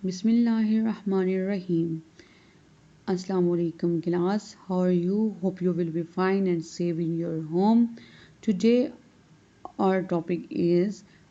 Bismillahirrahmanirrahim. Assalamu alaikum class. How are you? Hope you will be fine and safe in your home. Today our topic is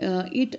8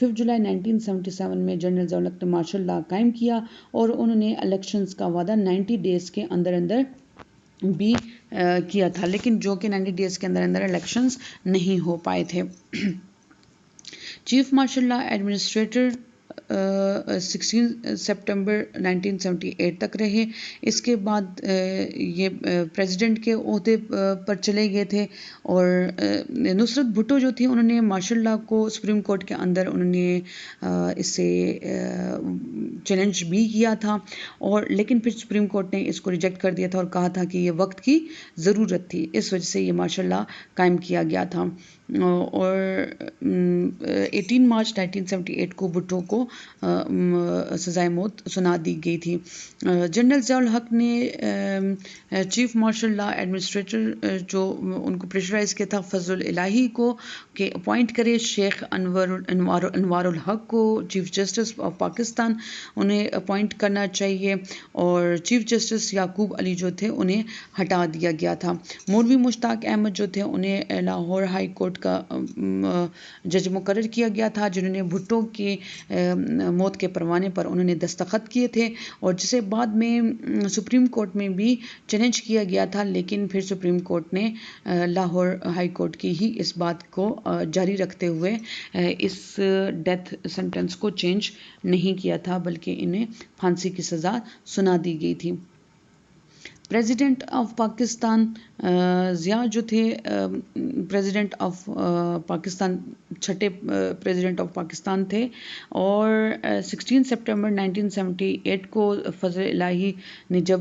5 جولائی 1977 میں general Zia الحق نے martial law قائم کیا اور انہوں نے elections کا وعدہ 90 ڈیز کے اندر اندر بھی کیا تھا، لیکن جو کہ 90 ڈیز کے اندر اندر الیکشنز نہیں ہو پائے تھے۔ Chief martial law administrator 16 September 1978 تک رہے۔ اس کے بعد یہ پریزیڈنٹ کے عہدے پر چلے گئے تھے، اور نصرت بھٹو جو تھی انہوں نے مارشل لا کو سپریم کورٹ کے اندر انہوں نے اسے چیلنج بھی کیا تھا، اور لیکن پھر سپریم کورٹ نے اس کو ریجیکٹ کر دیا تھا اور کہا تھا کہ یہ وقت کی ضرورت تھی، اس وجہ سے یہ مارشل لا قائم کیا گیا تھا۔ اور 18 مارچ 1978 کو بھٹو کو سزائے موت سنا دی گئی تھی۔ جنرل ضیاء الحق نے چیف مارشل لا ایڈمنسٹریٹر جو ان کو پریشرائز کیا تھا فضل الہی کو کہ اپوائنٹ کرے، شیخ انوار الحق کو چیف جسٹس آف پاکستان انہیں اپوائنٹ کرنا چاہیے، اور چیف جسٹس یعقوب علی جو تھے انہیں ہٹا دیا گیا تھا۔ مولوی مشتاق احمد جو تھے انہیں لاہور ہائی کورٹ کا جج مقرر کیا گیا تھا، جنہوں نے بھٹو کی موت کے پروانے پر انہوں نے دستخط کیے تھے، اور جسے بعد میں سپریم کورٹ میں بھی چیلنج کیا گیا تھا، لیکن پھر سپریم کورٹ نے لاہور ہائی کورٹ کی ہی اس بات کو جاری رکھتے ہوئے اس ڈیتھ سینٹنس کو چینج نہیں کیا تھا، بلکہ انہیں پھانسی کی سزا سنا دی گئی تھی۔ پریزیڈنٹ آف پاکستان ضیاء جو تھے پریزیڈنٹ آف پاکستان چھٹے پریزیڈنٹ آف پاکستان تھے، اور 16 سپٹمبر 1978 کو فضل الہی نے جب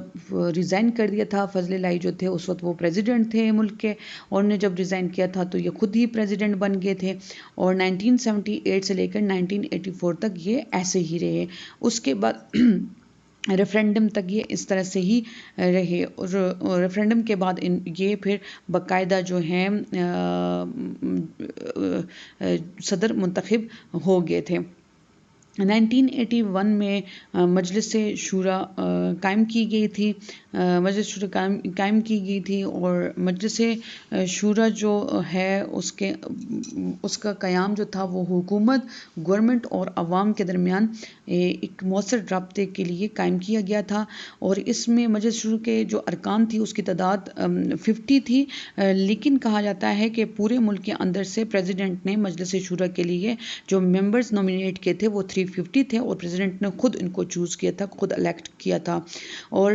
ریزائن کر دیا تھا، فضل الہی جو تھے اس وقت وہ پریزیڈنٹ تھے ملک کے، اور انہوں نے جب ریزائن کیا تھا تو یہ خود ہی پریزیڈنٹ بن گئے تھے، اور 1978 سے لے کر 1984 تک یہ ایسے ہی رہے۔ اس کے بعد ریفرینڈم تک یہ اس طرح سے ہی رہے، اور ریفرینڈم کے بعد یہ پھر باقاعدہ جو ہیں صدر منتخب ہو گئے تھے۔ 1981 میں مجلس شورا قائم کی گئی تھی، اور مجلس شورا جو ہے اس کا قیام جو تھا وہ حکومت، گورنمنٹ اور عوام کے درمیان ایک مؤثر رابطے کے لیے قائم کیا گیا تھا، اور اس میں مجلس شورا کے جو ارکان تھی اس کی تعداد 50 تھی، لیکن کہا جاتا ہے کہ پورے ملک کے اندر سے پریزیڈنٹ نے مجلس شورا کے لیے جو ممبرز نومینیٹ کیے تھے وہ 350 تھے، اور پریزیڈنٹ نے خود ان کو چوز کیا تھا، خود الیکٹ کیا تھا۔ اور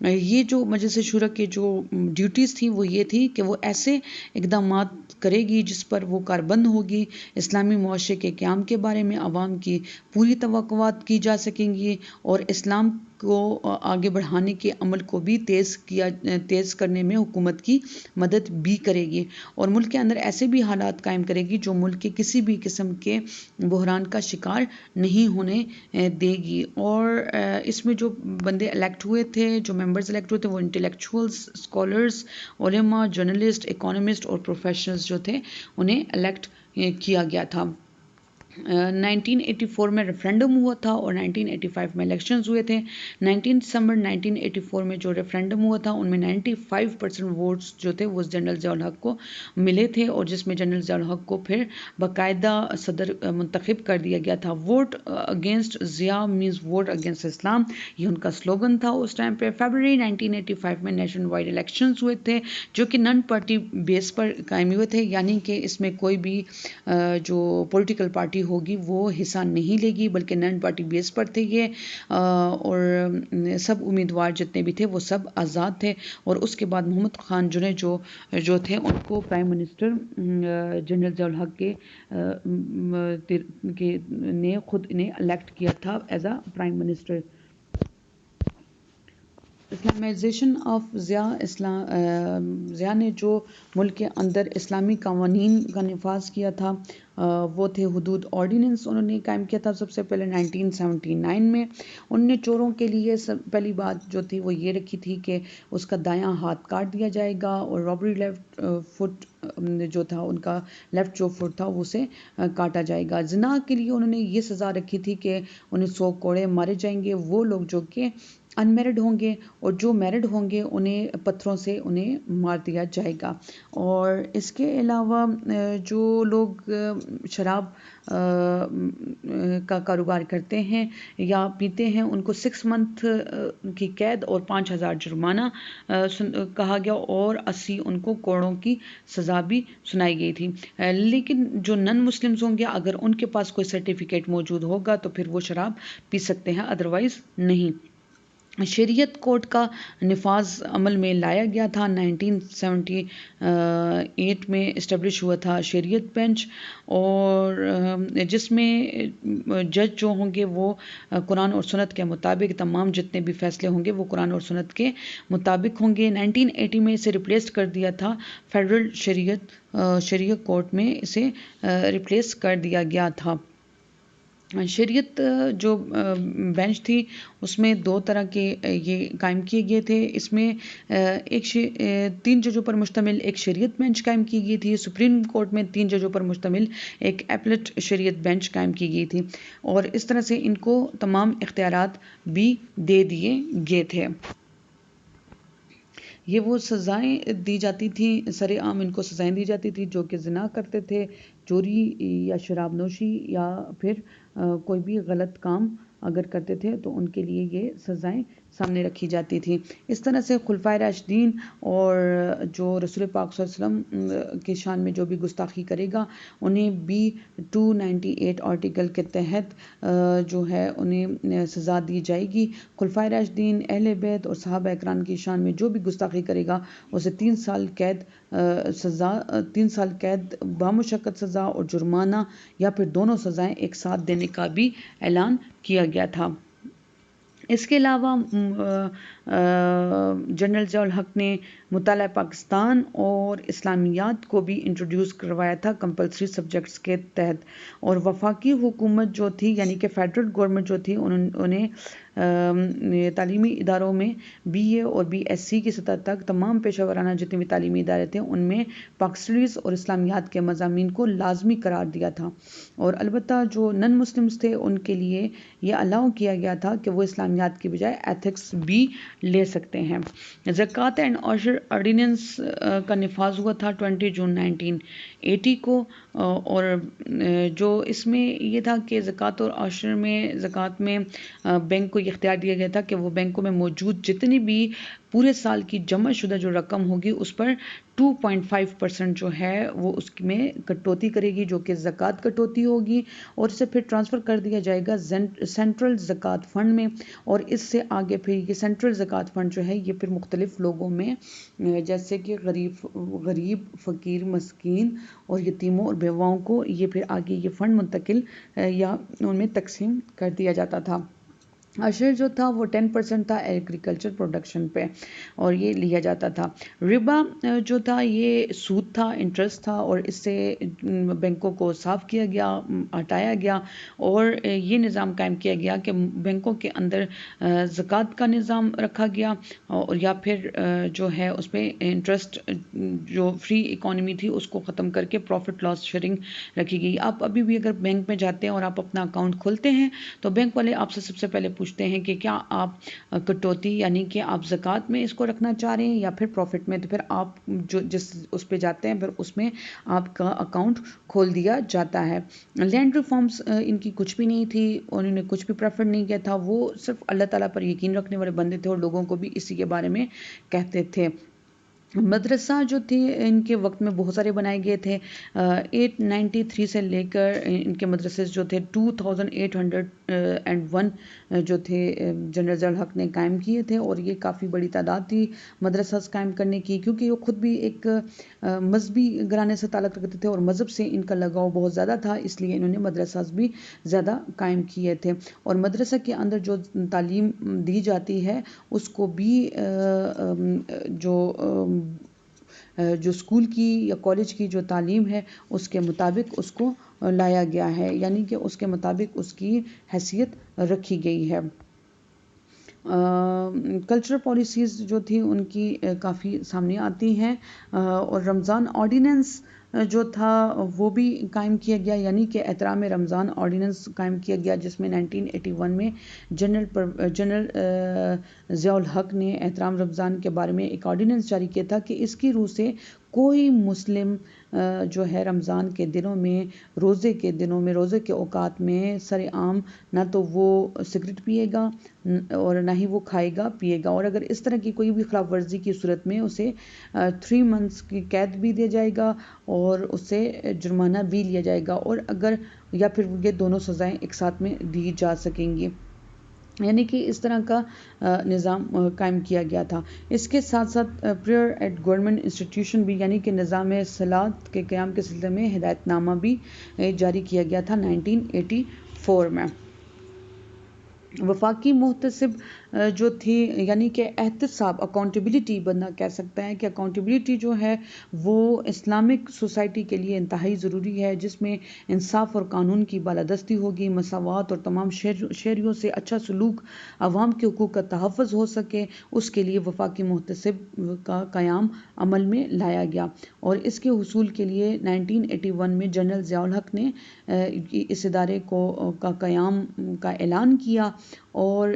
یہ جو مجلس شورا کی جو ڈیوٹیز تھیں وہ یہ تھی کہ وہ ایسے اقدامات کرے گی جس پر وہ کاربند ہوگی، اسلامی معاشرے کے قیام کے بارے میں عوام کی پوری توقعات کی جا سکیں گی، اور اسلام کو آگے بڑھانے کے عمل کو بھی تیز کرنے میں حکومت کی مدد بھی کرے گی، اور ملک کے اندر ایسے بھی حالات قائم کرے گی جو ملک کے کسی بھی قسم کے بحران کا شکار نہیں ہونے دے گی۔ اور اس میں جو بندے الیکٹ ہوئے تھے، جو ممبرز الیکٹ ہوئے تھے، وہ انٹلیکچوئلز، اسکالرز، علماء، جرنلسٹ، اکانومسٹ اور پروفیشنلز جو تھے انہیں الیکٹ کیا گیا تھا۔ 1984 میں ریفرینڈم ہوا تھا، اور 1985 میں الیکشنز ہوئے تھے۔ 19 دسمبر 1984 میں جو ریفرینڈم ہوا تھا ان میں 95% ووٹس جو تھے وہ جنرل ضیاء الحق کو ملے تھے، اور جس میں جنرل ضیاء الحق کو پھر باقاعدہ صدر منتخب کر دیا گیا تھا۔ Vote against Zia means vote against Islam, یہ ان کا سلوگن تھا اس ٹائم پہ۔ فیبرری 1985 میں نیشن وائڈ الیکشنز ہوئے تھے جو کہ نن پارٹی بیس پر قائم ہوئے تھے، یعنی کہ اس میں کوئی بھی جو پولیٹیکل پارٹی ہوگی وہ حصہ نہیں لے گی، بلکہ نن پارٹی بیس پر تھے یہ، اور سب امیدوار جتنے بھی تھے وہ سب آزاد تھے۔ اور اس کے بعد محمد خان جنید جو تھے ان کو پرائم منسٹر جنرل ضیاء الحق نے خود انہیں الیکٹ کیا تھا as a prime minister. Islamisation of Zia نے جو ملک کے اندر اسلامی قوانین کا نفاذ کیا تھا وہ تھے حدود آرڈیننس، انہوں نے قائم کیا تھا سب سے پہلے 1979 میں۔ انہوں نے چوروں کے لیے پہلی بات جو تھی وہ یہ رکھی تھی کہ اس کا دایاں ہاتھ کاٹ دیا جائے گا، اور رابری لیفٹ فٹ جو تھا ان کا لیفٹ جو فٹ تھا اسے کاٹا جائے گا۔ زنا کے لیے انہوں نے یہ سزا رکھی تھی کہ انہیں 100 کوڑے مارے جائیں گے وہ لوگ جو کہ انمیرڈ ہوں گے اور جو میرڈ ہوں گے انہیں پتھروں سے انہیں مار دیا جائے گا. اور اس کے علاوہ جو لوگ شراب کا کاروبار کرتے ہیں یا پیتے ہیں ان کو 6 منتھ کی قید اور 5,000 جرمانہ کہا گیا اور 80 ان کو کوڑوں کی سزا بھی سنائی گئی تھی. لیکن جو نن مسلمز ہوں گے اگر ان کے پاس کوئی سرٹیفکیٹ موجود ہوگا تو پھر وہ شراب پی سکتے ہیں، ادروائز نہیں. شریعت کوڈ کا نفاذ عمل میں لایا گیا تھا. 1978 میں اسٹیبلش ہوا تھا شریعت بینچ، اور جس میں جج جو ہوں گے وہ قرآن اور سنت کے مطابق تمام جتنے بھی فیصلے ہوں گے وہ قرآن اور سنت کے مطابق ہوں گے. 1980 میں اسے ریپلیس کر دیا تھا فیڈرل شریعت کورٹ میں اسے ریپلیس کر دیا گیا تھا. شریعت جو بینچ تھی اس میں 2 طرح کے یہ قائم کیے گئے تھے. اس میں 3 ججوں پر مشتمل ایک شریعت بینچ قائم کی گئی تھی. سپریم کورٹ میں 3 ججوں پر مشتمل ایک ایپلٹ شریعت بینچ قائم کی گئی تھی، اور اس طرح سے ان کو تمام اختیارات بھی دے دیے گئے تھے. یہ وہ سزائیں دی جاتی تھیں، سر عام ان کو سزائیں دی جاتی تھی جو کہ زنا کرتے تھے، چوری یا شراب نوشی یا پھر کوئی بھی غلط کام اگر کرتے تھے تو ان کے لیے یہ سزائیں سامنے رکھی جاتی تھی. اس طرح سے خلفائے راشدین اور جو رسول پاک صلی اللہ علیہ وسلم کی شان میں جو بھی گستاخی کرے گا انہیں بھی 298 آرٹیکل کے تحت جو ہے انہیں سزا دی جائے گی. خلفائے راشدین، اہل بیت اور صحابہ اکرام کی شان میں جو بھی گستاخی کرے گا اسے 3 سال قید سزا 3 سال قید بامشقت سزا اور جرمانہ یا پھر دونوں سزائیں ایک ساتھ دینے کا بھی اعلان کیا گیا تھا. اس کے علاوہ جنرل ضیاء الحق نے مطالعہ پاکستان اور اسلامیات کو بھی انٹروڈیوس کروایا تھا کمپلسری سبجیکٹس کے تحت. اور وفاقی حکومت جو تھی یعنی کہ فیڈرل گورنمنٹ جو تھی انہیں تعلیمی اداروں میں BA اور BSc کی سطح تک تمام پیشہ ورانہ جتنے بھی تعلیمی ادارے تھے ان میں پاک اسٹڈیز اور اسلامیات کے مضامین کو لازمی قرار دیا تھا. اور البتہ جو نن مسلمز تھے ان کے لیے یہ الاؤ کیا گیا تھا کہ وہ اسلامیات کی بجائے ایتھکس بھی لے سکتے ہیں. زکوٰۃ اینڈ عشر آرڈیننس کا نفاذ ہوا تھا 20 جون 1980 کو، اور جو اس میں یہ تھا کہ زکوٰۃ اور عشر میں زکوٰۃ میں بینک کو یہ اختیار دیا گیا تھا کہ وہ بینکوں میں موجود جتنی بھی پورے سال کی جمع شدہ جو رقم ہوگی اس پر 2.5% جو ہے وہ اس میں کٹوتی کرے گی جو کہ زکوٰۃ کٹوتی ہوگی، اور اسے پھر ٹرانسفر کر دیا جائے گا سینٹرل زکوٰۃ فنڈ میں. اور اس سے آگے پھر یہ سینٹرل زکوٰۃ فنڈ جو ہے یہ پھر مختلف لوگوں میں جیسے کہ غریب، فقیر، مسکین اور یتیموں اور بیواؤں کو یہ پھر آگے یہ فنڈ منتقل یا ان میں تقسیم کر دیا جاتا تھا. عشر جو تھا وہ 10% تھا ایگریکلچر پروڈکشن پہ اور یہ لیا جاتا تھا. ربا جو تھا یہ سود تھا، انٹرسٹ تھا، اور اس سے بینکوں کو صاف کیا گیا، ہٹایا گیا، اور یہ نظام قائم کیا گیا کہ بینکوں کے اندر زکوٰۃ کا نظام رکھا گیا، اور یا پھر جو ہے اس پہ انٹرسٹ جو فری اکانومی تھی اس کو ختم کر کے پروفٹ لاس شیئرنگ رکھی گئی. آپ ابھی بھی اگر بینک میں جاتے ہیں اور آپ اپنا اکاؤنٹ کھولتے ہیں تو بینک والے آپ سے سب سے پہلے پوچھتے ہیں کہ کیا آپ کٹوتی یعنی کہ آپ زکوٰۃ میں اس کو رکھنا چاہ رہے ہیں یا پھر پروفٹ میں، تو پھر آپ جو جس اس پہ جاتے ہیں پھر اس میں آپ کا اکاؤنٹ کھول دیا جاتا ہے. لینڈ ریفارمز ان کی کچھ بھی نہیں تھی، انہوں نے کچھ بھی پریفر نہیں کیا تھا، وہ صرف اللہ تعالیٰ پر یقین رکھنے والے بندے تھے اور لوگوں کو بھی اسی کے بارے میں کہتے تھے. مدرسہ جو تھے ان کے وقت میں بہت سارے بنائے گئے تھے. 893 سے لے کر ان کے مدرسے جو تھے 2801 جو تھے جنرل ضیاء الحق نے قائم کیے تھے، اور یہ کافی بڑی تعداد تھی مدرسہ قائم کرنے کی کیونکہ وہ خود بھی ایک مذہبی گھرانے سے تعلق رکھتے تھے اور مذہب سے ان کا لگاؤ بہت زیادہ تھا، اس لیے انہوں نے مدرسہ بھی زیادہ قائم کیے تھے. اور مدرسہ کے اندر جو تعلیم دی جاتی ہے اس کو بھی جو اسکول کی یا کالج کی جو تعلیم ہے اس کے مطابق اس کو لایا گیا ہے، یعنی کہ اس کے مطابق اس کی حیثیت رکھی گئی ہے. کلچرل پالیسیز جو تھی ان کی کافی سامنے آتی ہیں، اور رمضان آرڈیننس جو تھا وہ بھی قائم کیا گیا، یعنی کہ احترام رمضان آرڈیننس قائم کیا گیا، جس میں 1981 میں جنرل ضیاء الحق نے احترام رمضان کے بارے میں ایک آرڈیننس جاری کیا تھا کہ اس کی روح سے کوئی مسلم جو ہے رمضان کے دنوں میں، روزے کے دنوں میں، روزے کے اوقات میں سر عام نہ تو وہ سگریٹ پیے گا اور نہ ہی وہ کھائے گا پیے گا، اور اگر اس طرح کی کوئی بھی خلاف ورزی کی صورت میں اسے 3 months کی قید بھی دیا جائے گا اور اسے جرمانہ بھی لیا جائے گا، اور اگر یا پھر یہ دونوں سزائیں ایک ساتھ میں دی جا سکیں گی، یعنی کہ اس طرح کا نظام قائم کیا گیا تھا۔ اس کے ساتھ ساتھ پریئر ایٹ گورنمنٹ انسٹیٹیوشن بھی، یعنی کہ نظام صلاۃ کے قیام کے سلسلے میں ہدایت نامہ بھی جاری کیا گیا تھا 1984 میں۔ وفاقی محتسب جو تھی، یعنی کہ احتساب، اکاؤنٹیبلٹی بندہ کہہ سکتا ہے کہ اکاؤنٹیبلٹی جو ہے وہ اسلامک سوسائٹی کے لیے انتہائی ضروری ہے، جس میں انصاف اور قانون کی بالادستی ہوگی، مساوات اور تمام شہریوں سے اچھا سلوک، عوام کے حقوق کا تحفظ ہو سکے، اس کے لیے وفاقی محتسب کا قیام عمل میں لایا گیا، اور اس کے حصول کے لیے 1981 میں جنرل ضیاء الحق نے اس ادارے کا قیام کا اعلان کیا، اور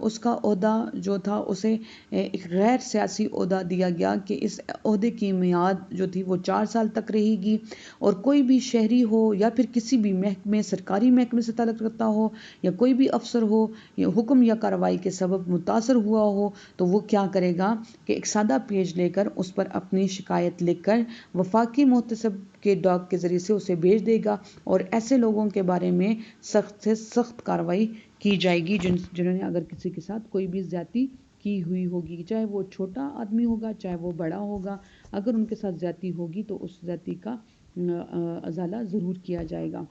اس کا عہدہ جو تھا اسے ایک غیر سیاسی عہدہ دیا گیا کہ اس عہدے کی میعاد جو تھی وہ 4 سال تک رہے گی، اور کوئی بھی شہری ہو یا پھر کسی بھی محکمے، سرکاری محکمے سے تعلق رکھتا ہو یا کوئی بھی افسر ہو یا حکم یا کارروائی کے سبب متاثر ہوا ہو، تو وہ کیا کرے گا کہ ایک سادہ پیج لے کر اس پر اپنی شکایت لکھ کر وفاقی محتسب کے ڈاک کے ذریعے سے اسے بھیج دے گا، اور ایسے لوگوں کے بارے میں سخت سے سخت کارروائی کی جائے گی جنہوں نے اگر کسی کے ساتھ کوئی بھی زیادتی کی ہوئی ہوگی، چاہے وہ چھوٹا آدمی ہوگا چاہے وہ بڑا ہوگا، اگر ان کے ساتھ زیادتی ہوگی تو اس زیادتی کا ازالہ ضرور کیا جائے گا۔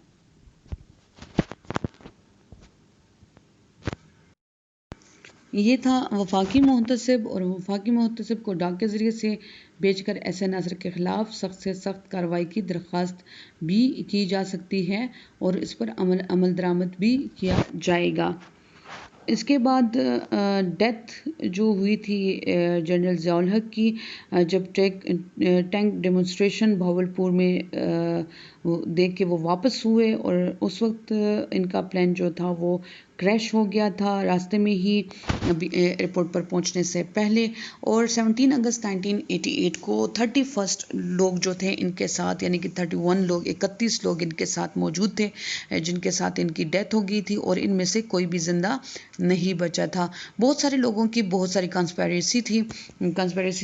یہ تھا وفاقی محتسب، اور وفاقی محتسب کو ڈاک کے ذریعے سے بھیج کر ایسے ناظر کے خلاف سخت سے سخت کارروائی کی درخواست بھی کی جا سکتی ہے، اور اس پر عمل درآمد بھی کیا جائے گا۔ اس کے بعد ڈیتھ جو ہوئی تھی جنرل ضیاء الحق کی، جب ٹینک ڈیمونسٹریشن بہاولپور میں دیکھ کے وہ واپس ہوئے، اور اس وقت ان کا پلان جو تھا وہ کریش ہو گیا تھا راستے میں ہی ایئرپورٹ پر پہنچنے سے پہلے، اور 17 اگست 1988 کو 31 لوگ جو تھے ان کے ساتھ، یعنی کہ 31 لوگ ان کے ساتھ موجود تھے جن کے ساتھ ان کی ڈیتھ ہو گئی تھی، اور ان میں سے کوئی بھی زندہ نہیں بچا تھا۔ بہت سارے لوگوں کی بہت ساری کنسپیریسی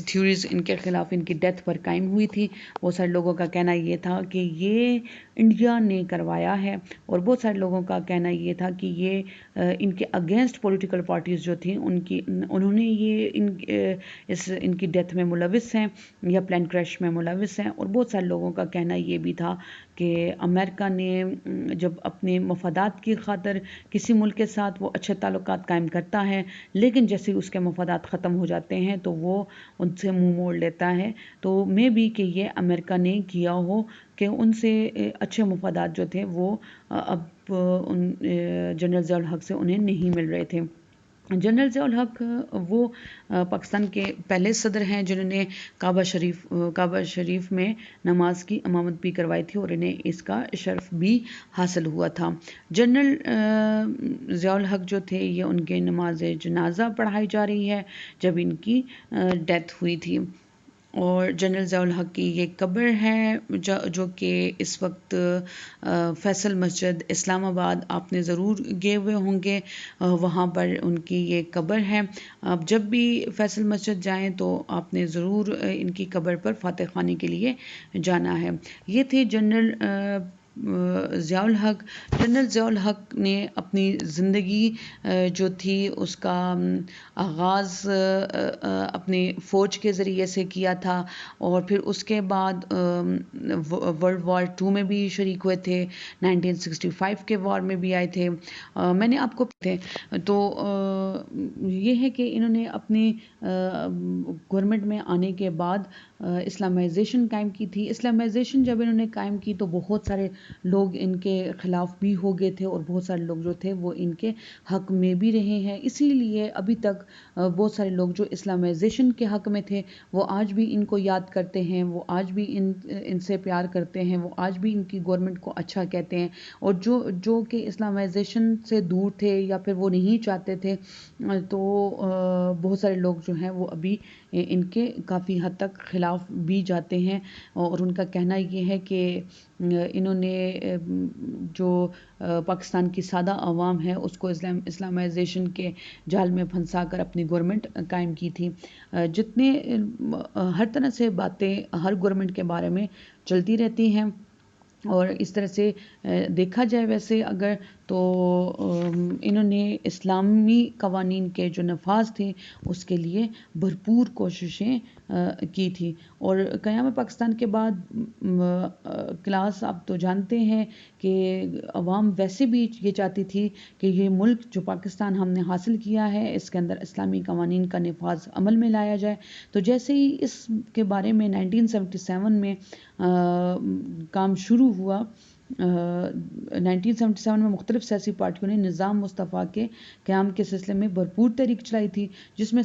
تھیوریز ان کے خلاف ان کی ڈیتھ پر قائم ہوئی تھی۔ بہت سارے لوگوں کا کہنا یہ تھا کہ یہ انڈیا نے کروایا ہے، اور بہت سارے لوگوں کا کہنا یہ تھا کہ یہ ان کے اگینسٹ پولیٹیکل پارٹیز جو تھیں انہوں نے یہ ان کی ڈیتھ میں ملوث ہیں یا پلین کریش میں ملوث ہیں، اور بہت سارے لوگوں کا کہنا یہ بھی تھا کہ امریکہ نے جب اپنے مفادات کی خاطر کسی ملک کے ساتھ وہ اچھے تعلقات قائم کرتا ہے، لیکن جیسے اس کے مفادات ختم ہو جاتے ہیں تو وہ ان سے منہ موڑ لیتا ہے، تو میں بھی کہ یہ امریکہ نے کیا ہو کہ ان سے اچھے مفادات جو تھے وہ اب جنرل ضیاء الحق سے انہیں نہیں مل رہے تھے۔ جنرل ضیاء الحق وہ پاکستان کے پہلے صدر ہیں جنہوں نے کعبہ شریف میں نماز کی امامت بھی کروائی تھی، اور انہیں اس کا شرف بھی حاصل ہوا تھا۔ جنرل ضیاء الحق جو تھے یہ ان کے نماز جنازہ پڑھائی جا رہی ہے جب ان کی ڈیتھ ہوئی تھی، اور جنرل ضیاء الحق کی یہ قبر ہے جو کہ اس وقت فیصل مسجد اسلام آباد، آپ نے ضرور گئے ہوئے ہوں گے، وہاں پر ان کی یہ قبر ہے۔ آپ جب بھی فیصل مسجد جائیں تو آپ نے ضرور ان کی قبر پر فاتح خوانی کے لیے جانا ہے۔ یہ تھے جنرل ضیاء الحق۔ جنرل ضیاء الحق نے اپنی زندگی جو تھی اس کا آغاز اپنے فوج کے ذریعے سے کیا تھا، اور پھر اس کے بعد ورلڈ وار 2 میں بھی شریک ہوئے تھے، 1965 کے وار میں بھی آئے تھے۔ میں نے آپ کو تو یہ ہے کہ انہوں نے اپنی گورنمنٹ میں آنے کے بعد اسلامائزیشن قائم کی تھی. اسلامائزیشن جب انہوں نے قائم کی تو بہت سارے لوگ ان کے خلاف بھی ہو گئے تھے اور بہت سارے لوگ جو تھے وہ ان کے حق میں بھی رہے ہیں. اسی لیے ابھی تک بہت سارے لوگ جو اسلامائزیشن کے حق میں تھے وہ آج بھی ان کو یاد کرتے ہیں, وہ آج بھی ان سے پیار کرتے ہیں, وہ آج بھی ان کی گورنمنٹ کو اچھا کہتے ہیں. اور جو کہ اسلامائزیشن سے دور تھے یا پھر وہ نہیں چاہتے تھے تو بہت سارے لوگ جو ہیں وہ ابھی ان کے کافی حد تک خلاف بھی جاتے ہیں. اور ان کا کہنا یہ ہے کہ انہوں نے جو پاکستان کی سادہ عوام ہے اس کو اسلامائزیشن کے جال میں پھنسا کر اپنی گورنمنٹ قائم کی تھی. جتنے ہر طرح سے باتیں ہر گورنمنٹ کے بارے میں چلتی رہتی ہیں اور اس طرح سے دیکھا جائے ویسے اگر تو انہوں نے اسلامی قوانین کے جو نفاذ تھے اس کے لیے بھرپور کوششیں کی تھی. اور قیام پاکستان کے بعد کلاس آپ تو جانتے ہیں کہ عوام ویسے بھی یہ چاہتی تھی کہ یہ ملک جو پاکستان ہم نے حاصل کیا ہے اس کے اندر اسلامی قوانین کا نفاذ عمل میں لایا جائے. تو جیسے ہی اس کے بارے میں 1977 میں کام شروع ہوا, 1977 میں مختلف سیاسی پارٹیوں نے نظام مصطفیٰ کے قیام کے سلسلے میں بھرپور تحریک چلائی تھی جس میں